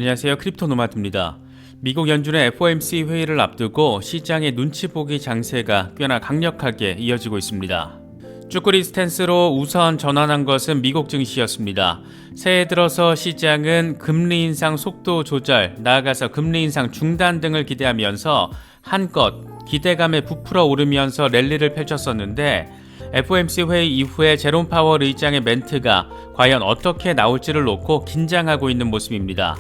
안녕하세요. 크립토노마드입니다. 미국 연준의 FOMC 회의를 앞두고 시장의 눈치 보기 장세가 꽤나 강력하게 이어지고 있습니다. 쭈꾸리 스탠스로 우선 전환한 것은 미국 증시였습니다. 새해 들어서 시장은 금리 인상 속도 조절, 나아가서 금리 인상 중단 등을 기대하면서 한껏 기대감에 부풀어 오르면서 랠리를 펼쳤었는데 FOMC 회의 이후에 제롬 파월 의장의 멘트가 과연 어떻게 나올지를 놓고 긴장하고 있는 모습입니다.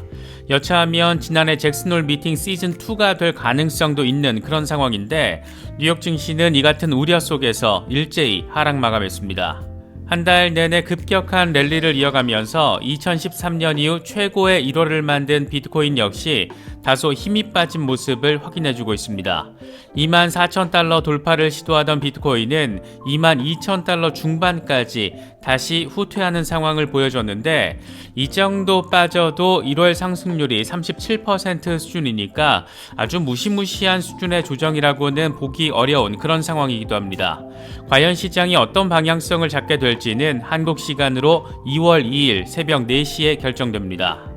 여차하면 지난해 잭슨홀 미팅 시즌2가 될 가능성도 있는 그런 상황인데 뉴욕 증시는 이 같은 우려 속에서 일제히 하락 마감했습니다. 한 달 내내 급격한 랠리를 이어가면서 2013년 이후 최고의 1월을 만든 비트코인 역시 다소 힘이 빠진 모습을 확인해주고 있습니다. 24,000달러 돌파를 시도하던 비트코인은 22,000달러 중반까지 다시 후퇴하는 상황을 보여줬는데 이 정도 빠져도 1월 상승률이 37% 수준이니까 아주 무시무시한 수준의 조정이라고는 보기 어려운 그런 상황이기도 합니다. 과연 시장이 어떤 방향성을 잡게 될지는 한국 시간으로 2월 2일 새벽 4시에 결정됩니다.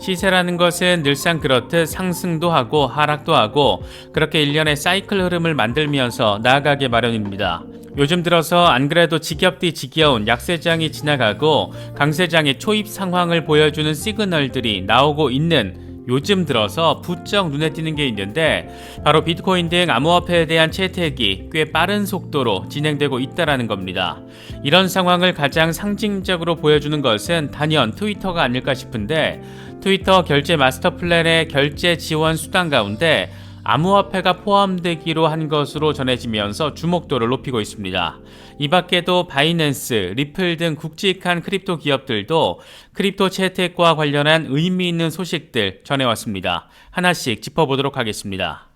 시세라는 것은 늘상 그렇듯 상승도 하고 하락도 하고 그렇게 일련의 사이클 흐름을 만들면서 나아가게 마련입니다. 요즘 들어서 안 그래도 지겹디 지겨운 약세장이 지나가고 강세장의 초입 상황을 보여주는 시그널들이 나오고 있는 요즘 들어서 부쩍 눈에 띄는 게 있는데 바로 비트코인 등 암호화폐에 대한 채택이 꽤 빠른 속도로 진행되고 있다는 겁니다. 이런 상황을 가장 상징적으로 보여주는 것은 단연 트위터가 아닐까 싶은데 트위터 결제 마스터 플랜의 결제 지원 수단 가운데 암호화폐가 포함되기로 한 것으로 전해지면서 주목도를 높이고 있습니다. 이 밖에도 바이낸스, 리플 등 굵직한 크립토 기업들도 크립토 채택과 관련한 의미 있는 소식들 전해왔습니다. 하나씩 짚어보도록 하겠습니다.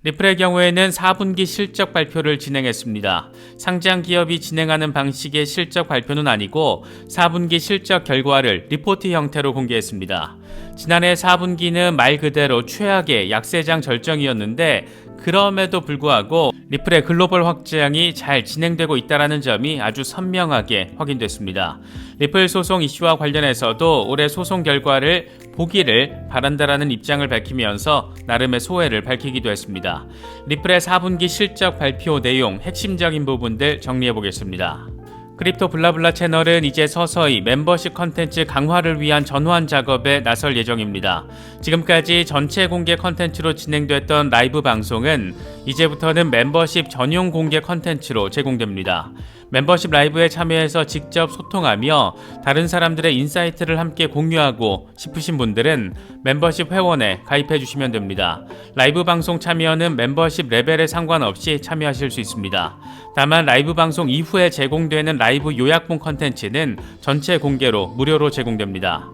리플의 경우에는 4분기 실적 발표를 진행했습니다. 상장 기업이 진행하는 방식의 실적 발표는 아니고 4분기 실적 결과를 리포트 형태로 공개했습니다. 지난해 4분기는 말 그대로 최악의 약세장 절정이었는데 그럼에도 불구하고 리플의 글로벌 확장이 잘 진행되고 있다는 점이 아주 선명하게 확인됐습니다. 리플 소송 이슈와 관련해서도 올해 소송 결과를 보기를 바란다라는 입장을 밝히면서 나름의 소회를 밝히기도 했습니다. 리플의 4분기 실적 발표 내용 핵심적인 부분들 정리해보겠습니다. 크립토 블라블라 채널은 이제 서서히 멤버십 컨텐츠 강화를 위한 전환 작업에 나설 예정입니다. 지금까지 전체 공개 컨텐츠로 진행됐던 라이브 방송은 이제부터는 멤버십 전용 공개 컨텐츠로 제공됩니다. 멤버십 라이브에 참여해서 직접 소통하며 다른 사람들의 인사이트를 함께 공유하고 싶으신 분들은 멤버십 회원에 가입해 주시면 됩니다. 라이브 방송 참여는 멤버십 레벨에 상관없이 참여하실 수 있습니다. 다만 라이브 방송 이후에 제공되는 라이브 요약본 컨텐츠는 전체 공개로 무료로 제공됩니다.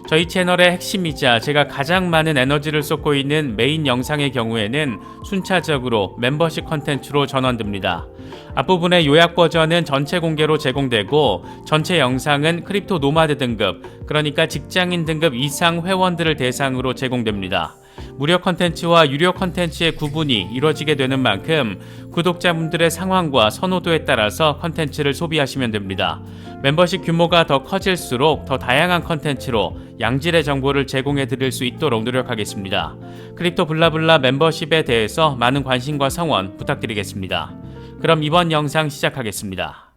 저희 채널의 핵심이자 제가 가장 많은 에너지를 쏟고 있는 메인 영상의 경우에는 순차적으로 멤버십 컨텐츠로 전환됩니다. 앞부분의 요약 버전은 전체 공개로 제공되고 전체 영상은 크립토 노마드 등급, 그러니까 직장인 등급 이상 회원들을 대상으로 제공됩니다. 무료 컨텐츠와 유료 컨텐츠의 구분이 이루어지게 되는 만큼 구독자분들의 상황과 선호도에 따라서 컨텐츠를 소비하시면 됩니다. 멤버십 규모가 더 커질수록 더 다양한 컨텐츠로 양질의 정보를 제공해 드릴 수 있도록 노력하겠습니다. 크립토 블라블라 멤버십에 대해서 많은 관심과 성원 부탁드리겠습니다. 그럼 이번 영상 시작하겠습니다.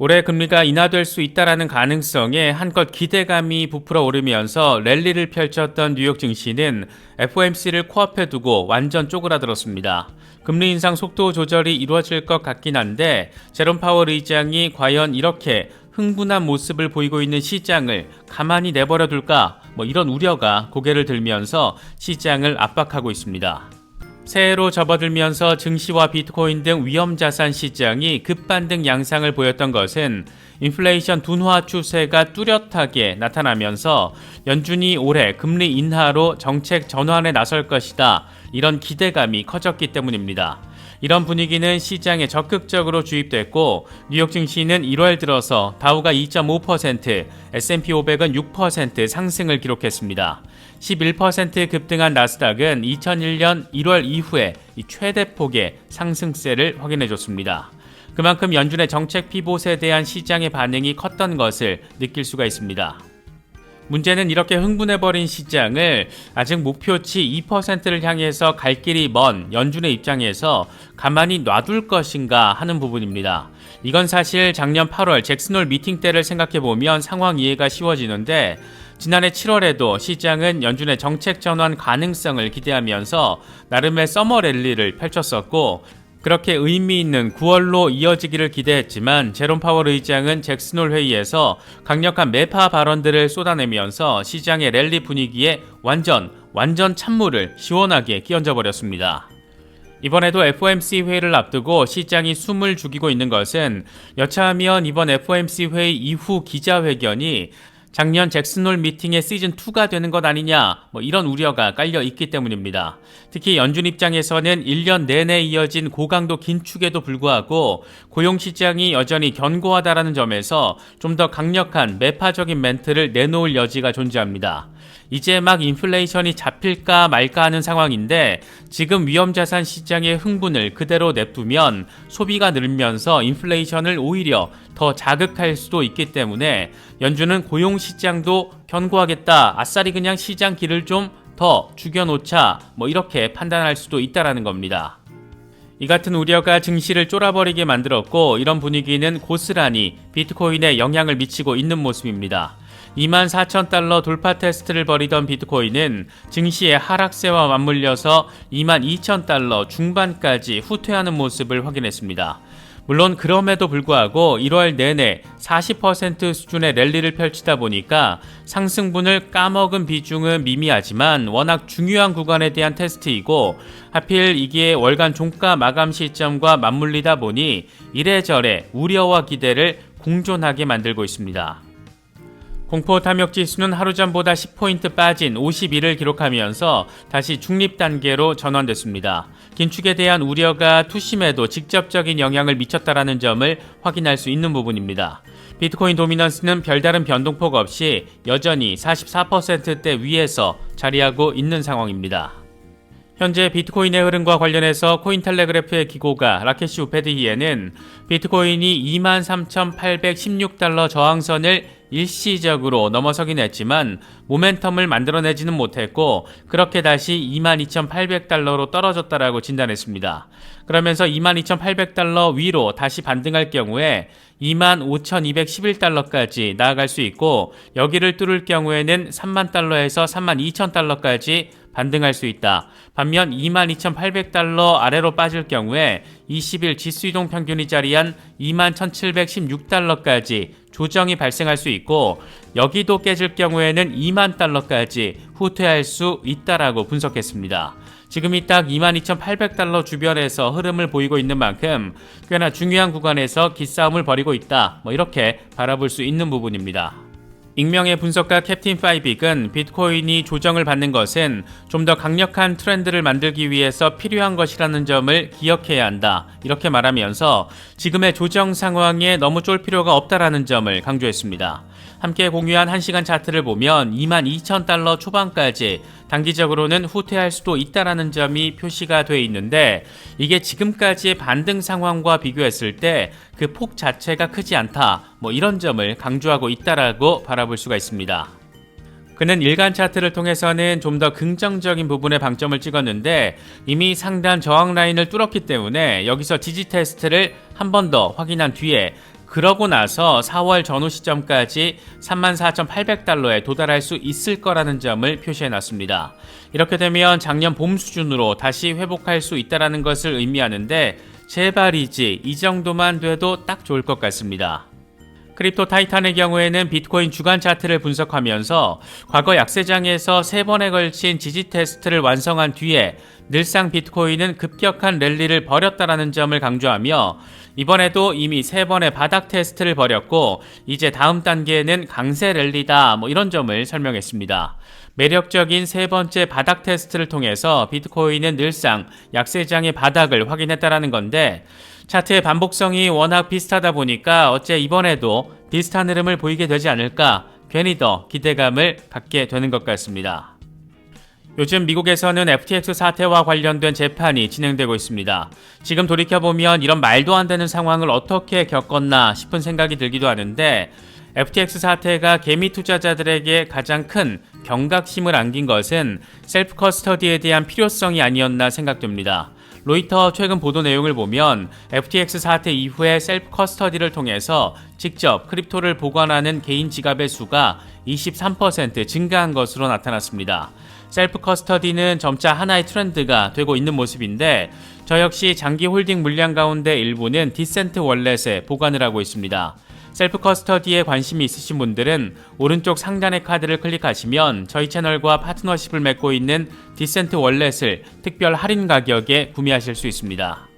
올해 금리가 인하될 수 있다는 가능성에 한껏 기대감이 부풀어 오르면서 랠리를 펼쳤던 뉴욕 증시는 FOMC를 코앞에 두고 완전 쪼그라들었습니다. 금리 인상 속도 조절이 이루어질 것 같긴 한데 제롬 파월 의장이 과연 이렇게 흥분한 모습을 보이고 있는 시장을 가만히 내버려 둘까? 이런 우려가 고개를 들면서 시장을 압박하고 있습니다. 새해로 접어들면서 증시와 비트코인 등 위험자산 시장이 급반등 양상을 보였던 것은 인플레이션 둔화 추세가 뚜렷하게 나타나면서 연준이 올해 금리 인하로 정책 전환에 나설 것이다. 이런 기대감이 커졌기 때문입니다. 이런 분위기는 시장에 적극적으로 주입됐고 뉴욕 증시는 1월 들어서 다우가 2.5%, S&P 500은 6% 상승을 기록했습니다. 11% 급등한 나스닥은 2001년 1월 이후에 최대폭의 상승세를 확인해줬습니다. 그만큼 연준의 정책 피봇에 대한 시장의 반응이 컸던 것을 느낄 수가 있습니다. 문제는 이렇게 흥분해버린 시장을 아직 목표치 2%를 향해서 갈 길이 먼 연준의 입장에서 가만히 놔둘 것인가 하는 부분입니다. 이건 사실 작년 8월 잭슨홀 미팅 때를 생각해보면 상황 이해가 쉬워지는데, 지난해 7월에도 시장은 연준의 정책 전환 가능성을 기대하면서 나름의 서머 랠리를 펼쳤었고, 그렇게 의미 있는 9월로 이어지기를 기대했지만 제롬 파월 의장은 잭슨홀 회의에서 강력한 매파 발언들을 쏟아내면서 시장의 랠리 분위기에 완전 찬물을 시원하게 끼얹어 버렸습니다. 이번에도 FOMC 회의를 앞두고 시장이 숨을 죽이고 있는 것은 여차하면 이번 FOMC 회의 이후 기자회견이 작년 잭슨홀 미팅의 시즌2가 되는 것 아니냐, 이런 우려가 깔려 있기 때문입니다. 특히 연준 입장에서는 1년 내내 이어진 고강도 긴축에도 불구하고 고용시장이 여전히 견고하다라는 점에서 좀 더 강력한 매파적인 멘트를 내놓을 여지가 존재합니다. 이제 막 인플레이션이 잡힐까 말까 하는 상황인데, 지금 위험자산 시장의 흥분을 그대로 냅두면 소비가 늘면서 인플레이션을 오히려 더 자극할 수도 있기 때문에 연준은 고용시장도 견고하겠다, 아싸리 그냥 시장 길을 좀 더 죽여놓자, 이렇게 판단할 수도 있다라는 겁니다. 이 같은 우려가 증시를 쫄아버리게 만들었고, 이런 분위기는 고스란히 비트코인에 영향을 미치고 있는 모습입니다. 24,000달러 돌파 테스트를 벌이던 비트코인은 증시의 하락세와 맞물려서 22,000달러 중반까지 후퇴하는 모습을 확인했습니다. 물론 그럼에도 불구하고 1월 내내 40% 수준의 랠리를 펼치다 보니까 상승분을 까먹은 비중은 미미하지만 워낙 중요한 구간에 대한 테스트이고, 하필 이게 월간 종가 마감 시점과 맞물리다 보니 이래저래 우려와 기대를 공존하게 만들고 있습니다. 공포 탐욕 지수는 하루 전보다 10포인트 빠진 51을 기록하면서 다시 중립 단계로 전환됐습니다. 긴축에 대한 우려가 투심에도 직접적인 영향을 미쳤다라는 점을 확인할 수 있는 부분입니다. 비트코인 도미넌스는 별다른 변동폭 없이 여전히 44%대 위에서 자리하고 있는 상황입니다. 현재 비트코인의 흐름과 관련해서 코인텔레그래프의 기고가 라케시 우페드히에는 비트코인이 23,816달러 저항선을 일시적으로 넘어서긴 했지만 모멘텀을 만들어내지는 못했고, 그렇게 다시 22,800달러로 떨어졌다라고 진단했습니다. 그러면서 22,800달러 위로 다시 반등할 경우에 25,211달러까지 나아갈 수 있고, 여기를 뚫을 경우에는 30,000달러에서 32,000달러까지 반등할 수 있다. 반면 22,800달러 아래로 빠질 경우에 20일 지수이동 평균이 자리한 21,716달러까지 조정이 발생할 수 있고, 여기도 깨질 경우에는 20,000달러까지 후퇴할 수 있다라고 분석했습니다. 지금이 딱 22,800달러 주변에서 흐름을 보이고 있는 만큼 꽤나 중요한 구간에서 기싸움을 벌이고 있다, 이렇게 바라볼 수 있는 부분입니다. 익명의 분석가 캡틴 파이빅은 비트코인이 조정을 받는 것은 좀 더 강력한 트렌드를 만들기 위해서 필요한 것이라는 점을 기억해야 한다, 이렇게 말하면서 지금의 조정 상황에 너무 쫄 필요가 없다라는 점을 강조했습니다. 함께 공유한 1시간 차트를 보면 22,000달러 초반까지 단기적으로는 후퇴할 수도 있다라는 점이 표시가 돼 있는데, 이게 지금까지의 반등 상황과 비교했을 때 그 폭 자체가 크지 않다, 이런 점을 강조하고 있다라고 바라볼 수가 있습니다. 그는 일간 차트를 통해서는 좀 더 긍정적인 부분에 방점을 찍었는데, 이미 상단 저항 라인을 뚫었기 때문에 여기서 지지 테스트를 한 번 더 확인한 뒤에, 그러고 나서 4월 전후 시점까지 34,800달러에 도달할 수 있을 거라는 점을 표시해놨습니다. 이렇게 되면 작년 봄 수준으로 다시 회복할 수 있다는 것을 의미하는데, 제발이지 이 정도만 돼도 딱 좋을 것 같습니다. 크립토 타이탄의 경우에는 비트코인 주간 차트를 분석하면서 과거 약세장에서 3번에 걸친 지지 테스트를 완성한 뒤에 늘상 비트코인은 급격한 랠리를 벌였다라는 점을 강조하며, 이번에도 이미 3번의 바닥 테스트를 벌였고 이제 다음 단계는 강세 랠리다, 이런 점을 설명했습니다. 매력적인 세 번째 바닥 테스트를 통해서 비트코인은 늘상 약세장의 바닥을 확인했다라는 건데, 차트의 반복성이 워낙 비슷하다 보니까 어째 이번에도 비슷한 흐름을 보이게 되지 않을까, 괜히 더 기대감을 갖게 되는 것 같습니다. 요즘 미국에서는 FTX 사태와 관련된 재판이 진행되고 있습니다. 지금 돌이켜보면 이런 말도 안 되는 상황을 어떻게 겪었나 싶은 생각이 들기도 하는데, FTX 사태가 개미 투자자들에게 가장 큰 경각심을 안긴 것은 셀프 커스터디에 대한 필요성이 아니었나 생각됩니다. 로이터 최근 보도 내용을 보면 FTX 사태 이후에 셀프 커스터디를 통해서 직접 크립토를 보관하는 개인 지갑의 수가 23% 증가한 것으로 나타났습니다. 셀프 커스터디는 점차 하나의 트렌드가 되고 있는 모습인데 저 역시 장기 홀딩 물량 가운데 일부는 디센트 월렛에 보관을 하고 있습니다. 셀프 커스터디에 관심이 있으신 분들은 오른쪽 상단의 카드를 클릭하시면 저희 채널과 파트너십을 맺고 있는 디센트 월렛을 특별 할인 가격에 구매하실 수 있습니다.